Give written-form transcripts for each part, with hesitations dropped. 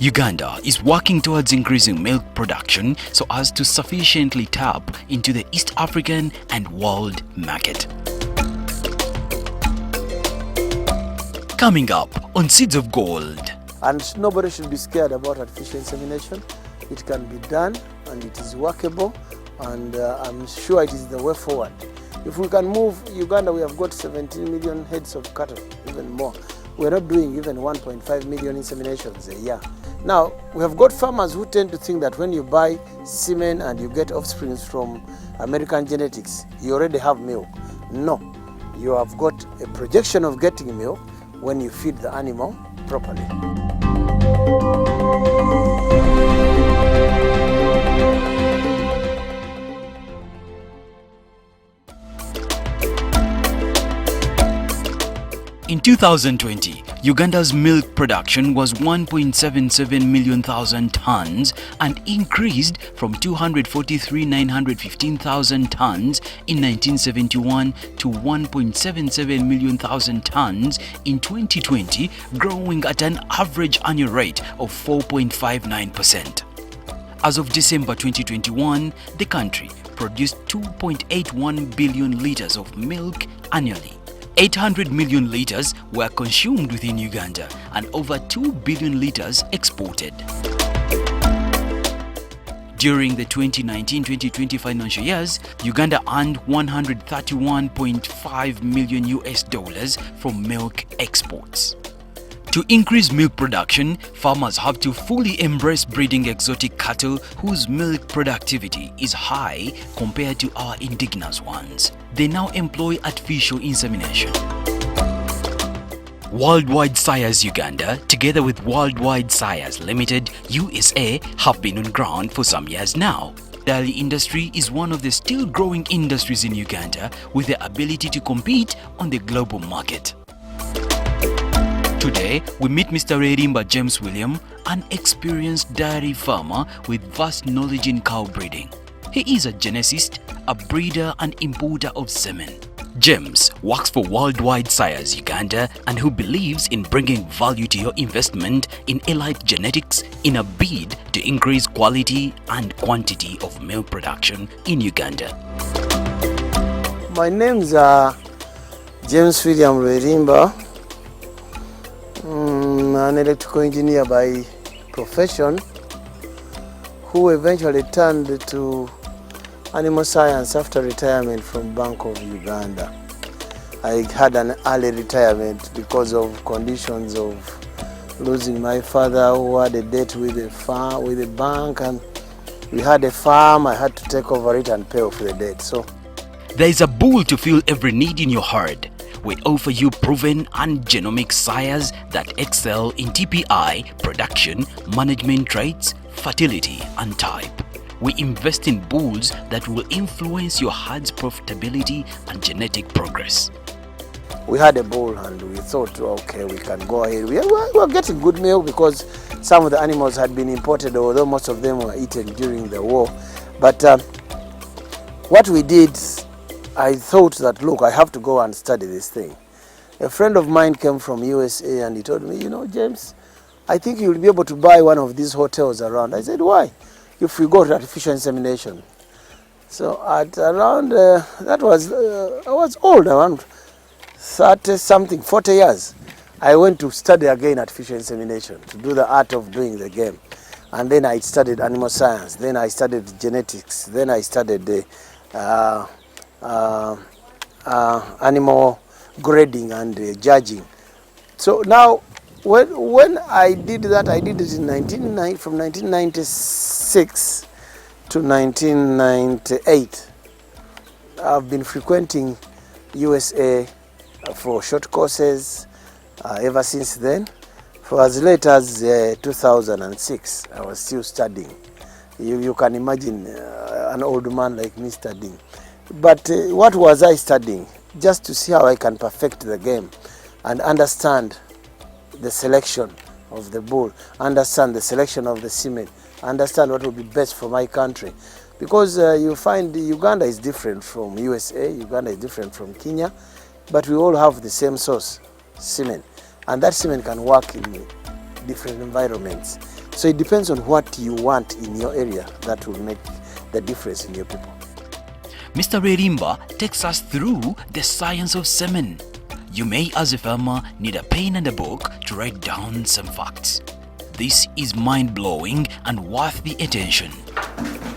Uganda is working towards increasing milk production so as to sufficiently tap into the East African and world market. Coming up on Seeds of Gold. And nobody should be scared about artificial insemination. It can be done and it is workable, and I'm sure it is the way forward. If we can move Uganda, we have got 17 million heads of cattle, even more. We're not doing even 1.5 million inseminations a year. Now, we have got farmers who tend to think that when you buy semen and you get offspring from American genetics, you already have milk. No, you have got a projection of getting milk when you feed the animal properly. In 2020, Uganda's milk production was 1.77 million tons and increased from 243,915,000 tons in 1971 to 1.77 million tons in 2020, growing at an average annual rate of 4.59%. As of December 2021, the country produced 2.81 billion liters of milk annually. 800 million liters were consumed within Uganda and over 2 billion liters exported. During the 2019-2020 financial years, Uganda earned $131.5 million from milk exports. To increase milk production, farmers have to fully embrace breeding exotic cattle whose milk productivity is high compared to our indigenous ones. They now employ artificial insemination. Worldwide Sires Uganda, together with Worldwide Sires Limited, USA, have been on ground for some years now. The dairy industry is one of the still growing industries in Uganda with the ability to compete on the global market. Today, we meet Mr. Reirimba James William, an experienced dairy farmer with vast knowledge in cow breeding. He is a geneticist, a breeder and importer of semen. James works for Worldwide Sires Uganda and who believes in bringing value to your investment in elite genetics in a bid to increase quality and quantity of milk production in Uganda. My name's James William Reirimba. An electrical engineer by profession who eventually turned to animal science after retirement from Bank of Uganda. I had an early retirement because of conditions of losing my father, who had a debt with a bank, and we had a farm. I had to take over it and pay off the debt. So there is a bull to fill every need in your herd. We offer you proven and genomic sires that excel in TPI, production, management traits, fertility and type. We invest in bulls that will influence your herd's profitability and genetic progress. We had a bull and we thought, okay, we can go ahead. We were getting good milk because some of the animals had been imported, although most of them were eaten during the war. But what we did, I thought that, look, I have to go and study this thing. A friend of mine came from USA and he told me, you know, James, I think you'll be able to buy one of these hotels around. I said, why? If we go to artificial insemination. So at around, I was old, around 30-something, 40 years. I went to study again artificial insemination, to do the art of doing the game. And then I studied animal science, then I studied genetics, then I studied the animal grading and judging. So now, when I did that, I did it in from 1996 to 1998. I've been frequenting USA for short courses ever since then. For as late as 2006, I was still studying. You can imagine an old man like me studying. But what was I studying? Just to see how I can perfect the game and understand the selection of the bull, understand the selection of the semen, understand what would be best for my country. Because you find Uganda is different from USA, Uganda is different from Kenya, but we all have the same source, semen. And that semen can work in different environments. So it depends on what you want in your area that will make the difference in your people. Mr. Rerimba takes us through the science of semen. You may, as a farmer, need a pen and a book to write down some facts. This is mind-blowing and worth the attention.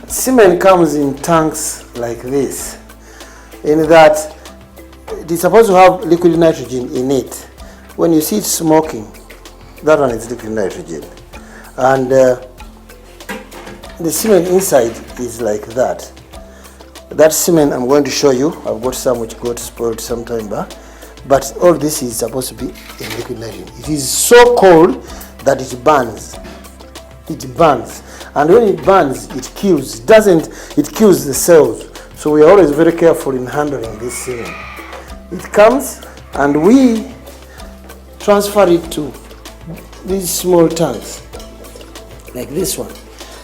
Semen comes in tanks like this, in that it is supposed to have liquid nitrogen in it. When you see it smoking, that one is liquid nitrogen. And the semen inside is like that. That semen I'm going to show you, I've got some which got spoiled some time back, but all this is supposed to be in liquid nitrogen. It is so cold that it burns. It burns. And when it burns, it kills. It kills the cells. So we are always very careful in handling this semen. It comes and we transfer it to these small tanks, like this one.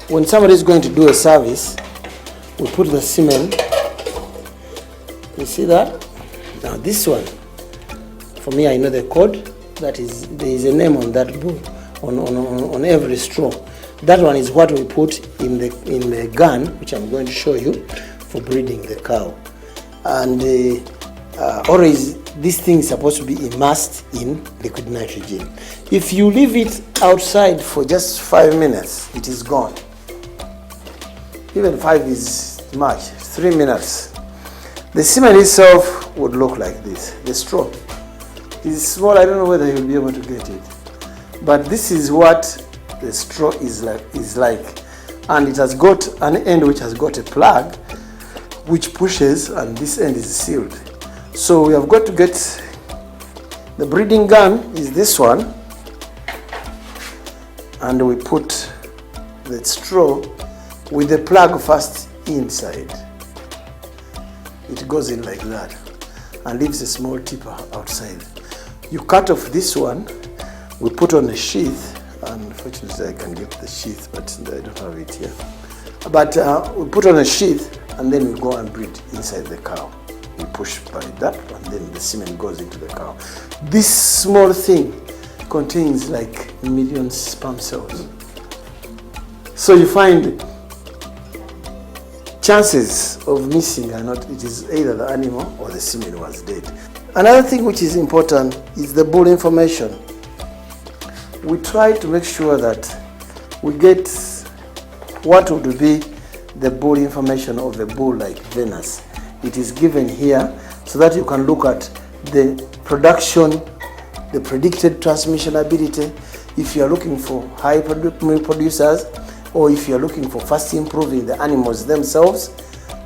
When somebody is going to do a service, we put the semen. You see that? Now this one, for me, I know the code. That is, there is a name on that book, on every straw. That one is what we put in the gun, which I'm going to show you, for breeding the cow. And always this thing is supposed to be immersed in liquid nitrogen. If you leave it outside for just 5 minutes, it is gone. Even 5 is much, 3 minutes. The semen itself would look like this. The straw is small. I don't know whether you'll be able to get it, but this is what the straw is like, and it has got an end which has got a plug which pushes, and this end is sealed. So we have got to get the breeding gun is this one, and we put the straw with the plug first inside. It goes in like that and leaves a small tip outside. You cut off this one, we put on a sheath. Unfortunately, I can get the sheath, but I don't have it here. But we put on a sheath, and then we go and breed inside the cow. We push by that, and then the semen goes into the cow. This small thing contains like million sperm cells. So you find chances of missing are not, it is either the animal or the semen was dead. Another thing which is important is the bull information. We try to make sure that we get what would be the bull information of a bull like Venus. It is given here so that you can look at the production, the predicted transmission ability, if you are looking for high milk producers, or if you are looking for fast improving the animals themselves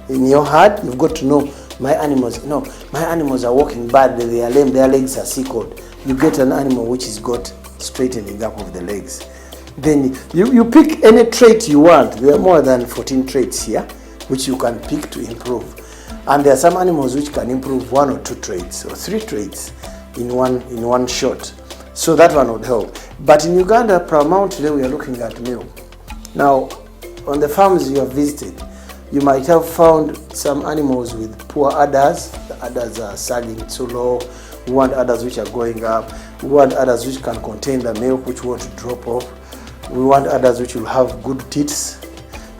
in your herd. You've got to know my animals are walking badly, they are lame, their legs are sickled. You get an animal which has got straightening up of the legs. Then you pick any trait you want. There are more than 14 traits here which you can pick to improve. And there are some animals which can improve 1 or 2 traits or 3 traits in one shot. So that one would help. But in Uganda, primarily we are looking at milk. Now, on the farms you have visited, you might have found some animals with poor udders. The udders are sagging too low. We want udders which are going up. We want udders which can contain the milk which won't drop off. We want udders which will have good teats.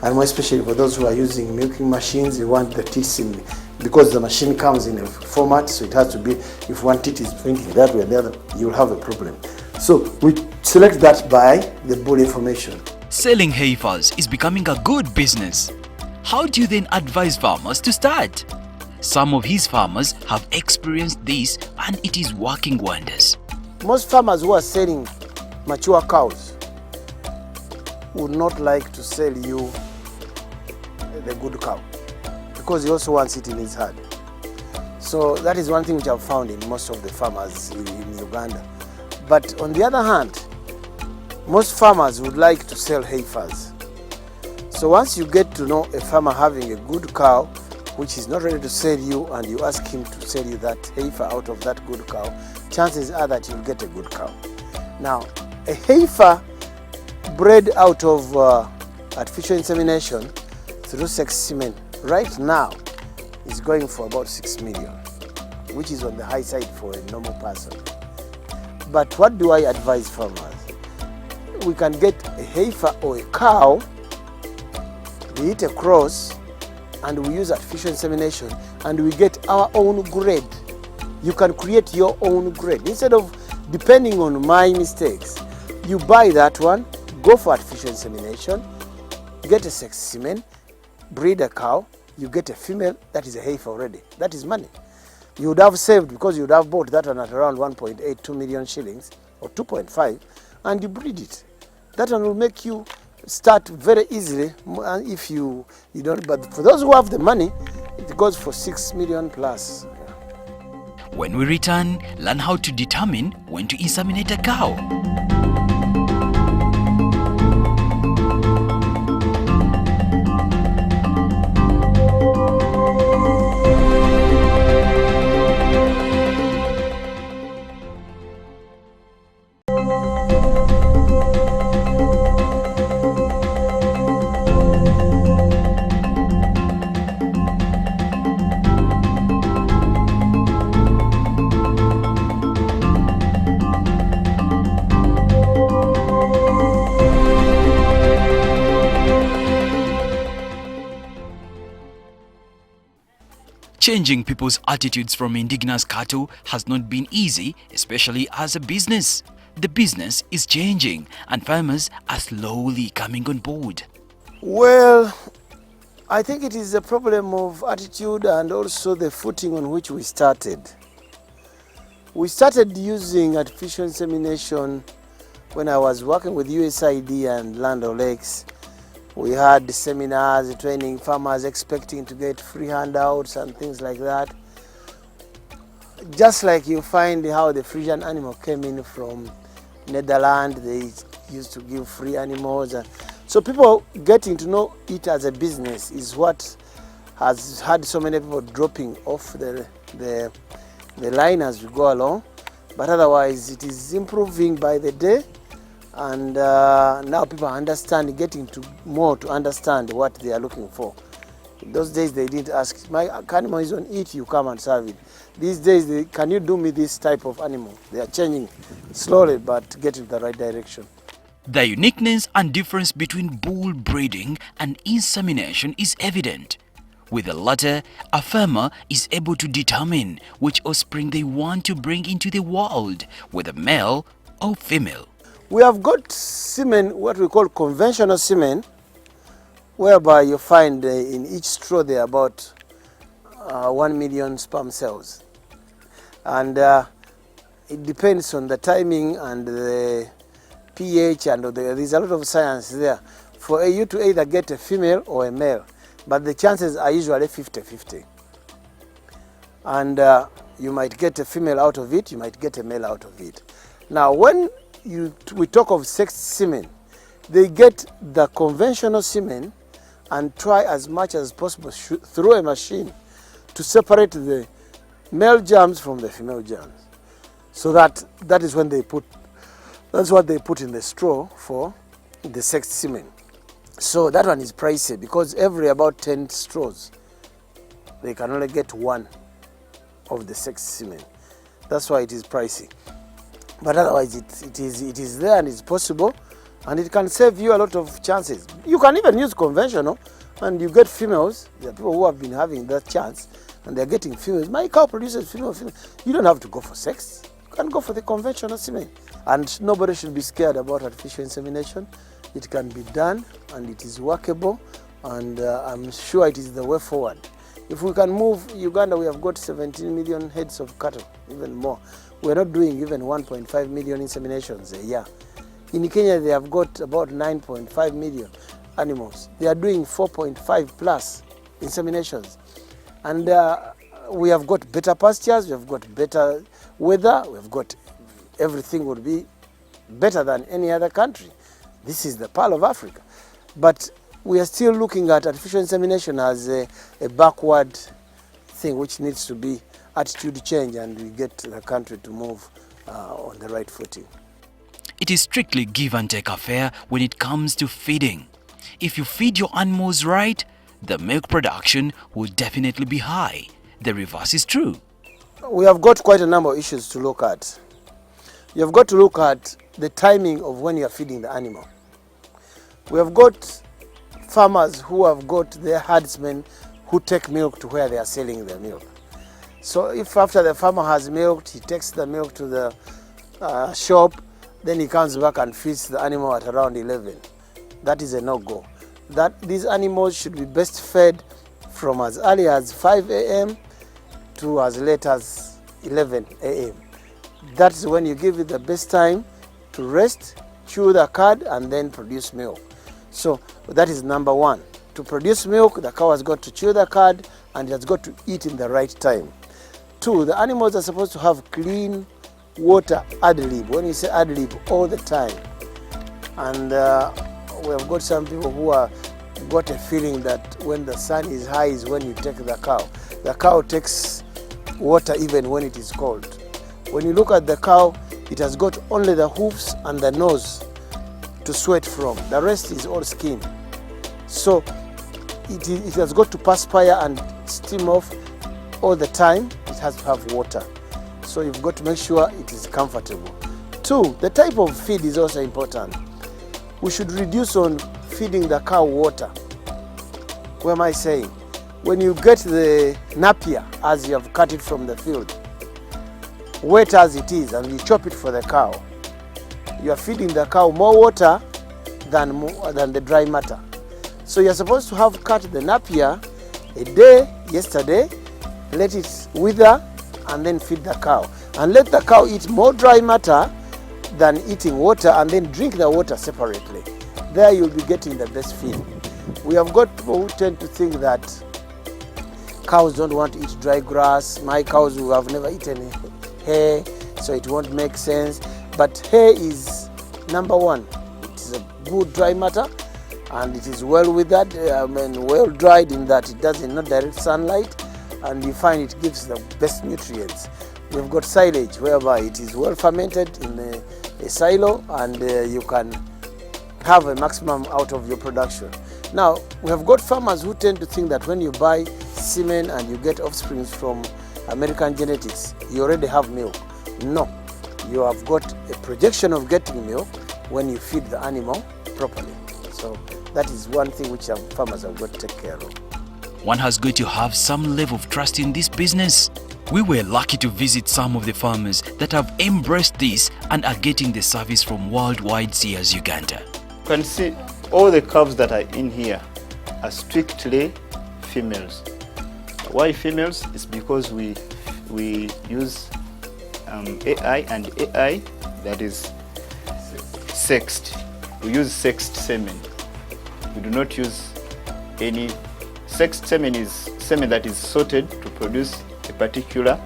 And more especially for those who are using milking machines, you want the teats in, because the machine comes in a format, so it has to be, if one teat is pointing that way and the other, you'll have a problem. So we select that by the bull information. Selling heifers is becoming a good business. How do you then advise farmers to start? Some of his farmers have experienced this and it is working wonders. Most farmers who are selling mature cows would not like to sell you the good cow, because he also wants it in his herd. So that is one thing which I've found in most of the farmers in Uganda. But on the other hand, most farmers would like to sell heifers. So once you get to know a farmer having a good cow which is not ready to sell you, and you ask him to sell you that heifer out of that good cow, chances are that you'll get a good cow. Now, a heifer bred out of artificial insemination through sex semen right now is going for about 6 million, which is on the high side for a normal person. But what do I advise farmers? we can get a heifer or a cow, we hit a cross, and we use artificial insemination, and we get our own grade. You can create your own grade. Instead of depending on my mistakes, you buy that one, go for artificial insemination, get a sex semen, breed a cow, you get a female, that is a heifer already. That is money. You would have saved, because you would have bought that one at around 1.82 million shillings or 2.5, and you breed it. That one will make you start very easily if you don't. But for those who have the money, it goes for 6 million plus. When we return, learn how to determine when to inseminate a cow. Changing people's attitudes from indigenous cattle has not been easy, especially as a business. The business is changing and farmers are slowly coming on board. Well, I think it is a problem of attitude and also the footing on which we started. We started using artificial insemination when I was working with USAID and Land O'Lakes. We had seminars training farmers expecting to get free handouts and things like that. Just like you find how the Frisian animal came in from Netherlands, they used to give free animals. So people getting to know it as a business is what has had so many people dropping off the line as we go along. But otherwise it is improving by the day. And now people understand, getting to more to understand what they are looking for. In those days they didn't ask, my animal is on eat, you come and serve it. These days, can you do me this type of animal? They are changing slowly but getting the right direction. The uniqueness and difference between bull breeding and insemination is evident. With the latter, a farmer is able to determine which offspring they want to bring into the world, whether male or female. We have got semen, what we call conventional semen, whereby you find in each straw there are about 1 million sperm cells. And it depends on the timing and the pH, and there's a lot of science there for you to either get a female or a male. But the chances are usually 50-50. And you might get a female out of it, you might get a male out of it. Now, when we talk of sex semen, they get the conventional semen and try as much as possible through a machine to separate the male germs from the female germs. So that is when that's what they put in the straw for the sex semen. So that one is pricey because every about 10 straws, they can only get one of the sex semen. That's why it is pricey. But otherwise, it is there and it's possible, and it can save you a lot of chances. You can even use conventional, and you get females. There are people who have been having that chance, and they're getting females. My cow produces female. You don't have to go for sex. You can go for the conventional semen. And nobody should be scared about artificial insemination. It can be done, and it is workable, and I'm sure it is the way forward. If we can move Uganda, we have got 17 million heads of cattle, even more. We're not doing even 1.5 million inseminations a year. In Kenya, they have got about 9.5 million animals. They are doing 4.5 plus inseminations. And we have got better pastures, we have got better weather, we have got everything would be better than any other country. This is the pearl of Africa. But we are still looking at artificial insemination as a backward thing which needs to be attitude change, and we get the country to move on the right footing. It is strictly give and take affair when it comes to feeding. If you feed your animals right, the milk production will definitely be high. The reverse is true. We have got quite a number of issues to look at. You have got to look at the timing of when you are feeding the animal. We have got farmers who have got their herdsmen who take milk to where they are selling their milk. So if after the farmer has milked, he takes the milk to the shop, then he comes back and feeds the animal at around 11. That is a no-go. That these animals should be best fed from as early as 5 a.m. to as late as 11 a.m. That's when you give it the best time to rest, chew the cud, and then produce milk. So that is number one. To produce milk, the cow has got to chew the cud and it has got to eat in the right time. Two, the animals are supposed to have clean water ad lib. When you say ad lib, all the time. And we have got some people who are got a feeling that when the sun is high is when you take the cow. The cow takes water even when it is cold. When you look at the cow, it has got only the hoofs and the nose to sweat from. The rest is all skin. So it has got to perspire and steam off all the time. It has to have water. So you've got to make sure it is comfortable. Two, the type of feed is also important. We should reduce on feeding the cow water. What am I saying? When you get the napier as you have cut it from the field, wet as it is, and you chop it for the cow, you are feeding the cow more water than the dry matter. So you're supposed to have cut the napier a day, yesterday, let it wither, and then feed the cow. And let the cow eat more dry matter than eating water, and then drink the water separately. There you'll be getting the best feed. We have got people who tend to think that cows don't want to eat dry grass. My cows who have never eaten hay, so it won't make sense. But hay is number one. It is a good dry matter, and it is well withered, well dried in that it does not direct sunlight, and you find it gives the best nutrients. We've got silage, whereby it is well fermented in a silo, and you can have a maximum out of your production. Now, we have got farmers who tend to think that when you buy semen and you get offspring from American genetics, you already have milk. No, you have got a projection of getting milk when you feed the animal properly. So that is one thing which farmers have got to take care of. One has got to have some level of trust in this business. We were lucky to visit some of the farmers that have embraced this and are getting the service from Worldwide Seers Uganda. You can see all the calves that are in here are strictly females. Why females? It's because we use AI, and AI that is sexed. We use sexed semen. We do not use any sexed semen. Is semen that is sorted to produce a particular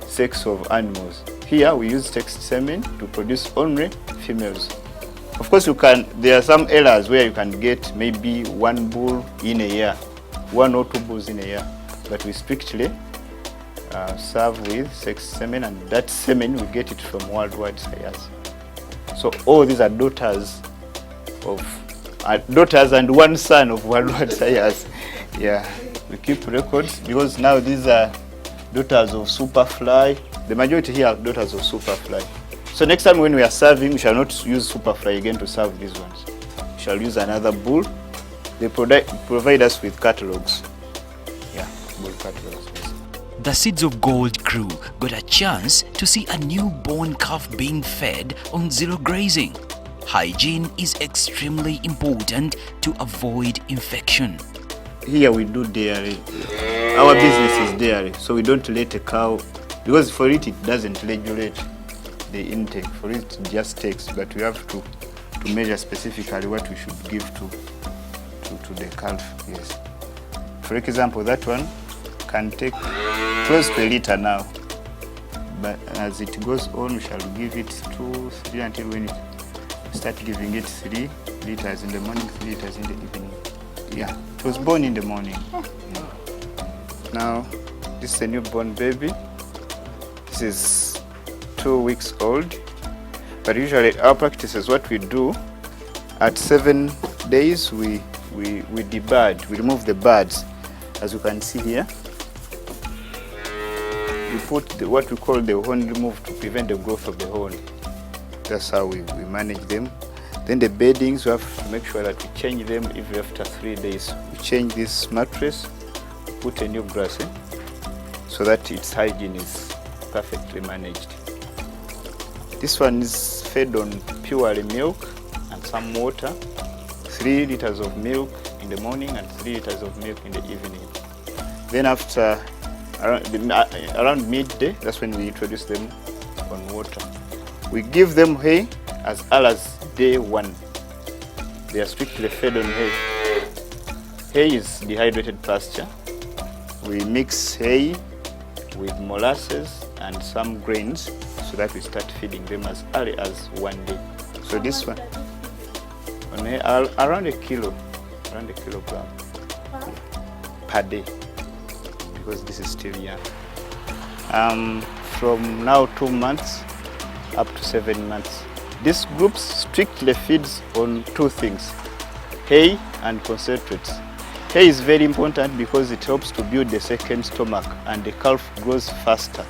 sex of animals. Here we use sexed semen to produce only females. Of course, there are some areas where you can get maybe one bull in a year, one or two bulls in a year, but we strictly serve with sexed semen, and that semen we get it from Worldwide Seers. So all these are daughters and one son of Worldwide Seers. Yeah, we keep records because now these are daughters of Superfly. The majority here are daughters of Superfly. So next time when we are serving, we shall not use Superfly again to serve these ones. We shall use another bull. They provide us with catalogs. Yeah, bull catalogs. Yes. The Seeds of Gold crew got a chance to see a newborn calf being fed on zero grazing. Hygiene is extremely important to avoid infection. Here we do dairy. Our business is dairy, so we don't let a cow, because for it doesn't regulate the intake. For it just takes, but we have to measure specifically what we should give to the calf. Yes. For example, that one can take close to a liter now, but as it goes on, we shall give it 2, 3 until when we start giving it 3 liters in the morning, 3 liters in the evening. Yeah, it was born in the morning. Yeah. Now, this is a newborn baby. This is 2 weeks old. But usually our practice is what we do. At 7 days, we debud. We remove the buds, as you can see here. We put what we call the horn remove to prevent the growth of the horn. That's how we manage them. Then the beddings, we have to make sure that we change them every after 3 days. We change this mattress, put a new grass in, so that its hygiene is perfectly managed. This one is fed on purely milk and some water, 3 liters of milk in the morning and 3 liters of milk in the evening. Then after around midday, that's when we introduce them on water. We give them hay as early as day 1. They are strictly fed on hay. Hay is dehydrated pasture. We mix hay with molasses and some grains so that we start feeding them as early as 1 day. So this one, on hay, around a kilogram per day, because this is still young. From now 2 months up to 7 months. This group strictly feeds on 2 things, hay and concentrates. Hay is very important because it helps to build the second stomach and the calf grows faster.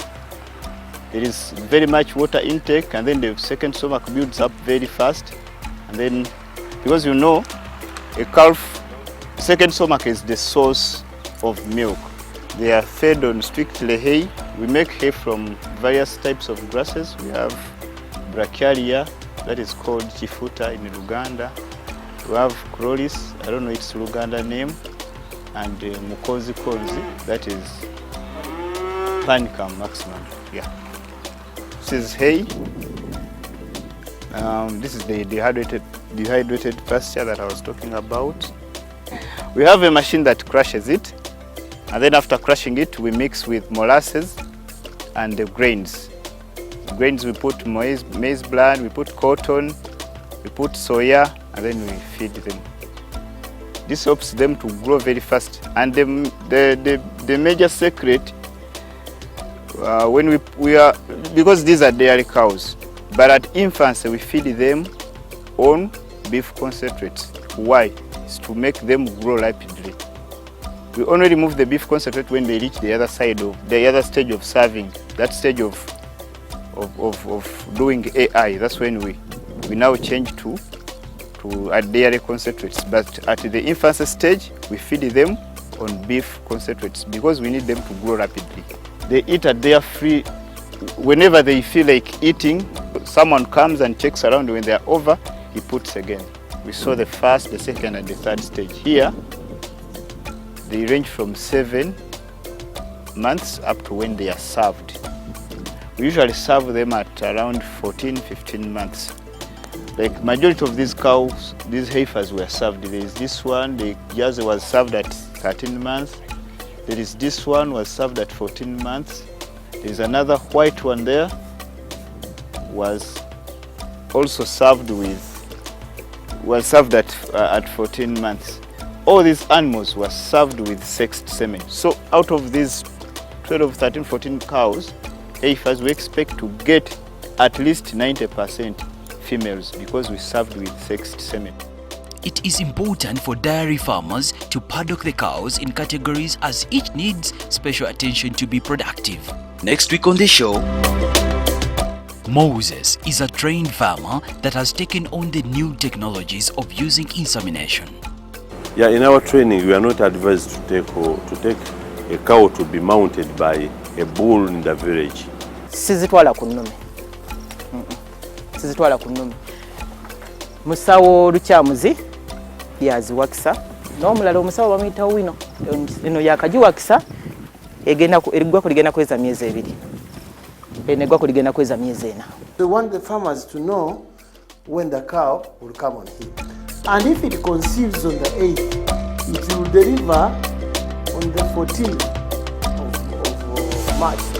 There is very much water intake and then the second stomach builds up very fast. And then, because you know, a calf, second stomach is the source of milk. They are fed on strictly hay. We make hay from various types of grasses. We have brachiaria, that is called chifuta in Uganda. We have chloris, I don't know its Uganda name, and mukozi konzi, that is panicum maximum. Yeah. This is hay. This is the dehydrated pasture that I was talking about. We have a machine that crushes it, and then after crushing it, we mix with molasses and the grains. Grains, we put maize bran, we put cotton, we put soya, and then we feed them. This helps them to grow very fast. And the major secret, when we are, because these are dairy cows, but at infancy we feed them on beef concentrates. Why? It's to make them grow rapidly. We only remove the beef concentrate when they reach the other side of the other stage of serving, that stage of doing AI. That's when we now change to dairy concentrates. But at the infancy stage, we feed them on beef concentrates because we need them to grow rapidly. They eat at their free, whenever they feel like eating, someone comes and checks around. When they are over, he puts again. We saw the first, the second, and the third stage. Here, they range from 7 months up to when they are served. We usually serve them at around 14, 15 months. Like majority of these cows, these heifers were served. There is this one, the Jersey was served at 13 months. There is this one was served at 14 months. There is another white one there, was also served at 14 months. All these animals were served with sexed semen. So out of these 12, 13, 14 cows, heifers, we expect to get at least 90% females because we served with sexed semen. It is important for dairy farmers to paddock the cows in categories as each needs special attention to be productive. Next week on the show, Moses is a trained farmer that has taken on the new technologies of using insemination. Yeah, in our training, we are not advised to take a cow to be mounted by a bull in the village. Sizitwala kunnome. Sizitwala kunnome. Musawo lukyamuzi yaziwakisa. N'omulala omusawo bamuyita wino. Eno yakagiwakisa erigwa kuligenda kweza myezi 2. Enegwa kuligenda kweza myezi 4. We want the farmers to know when the cow will come on heat. And if it conceives on the 8th, it will deliver on the 14th of March.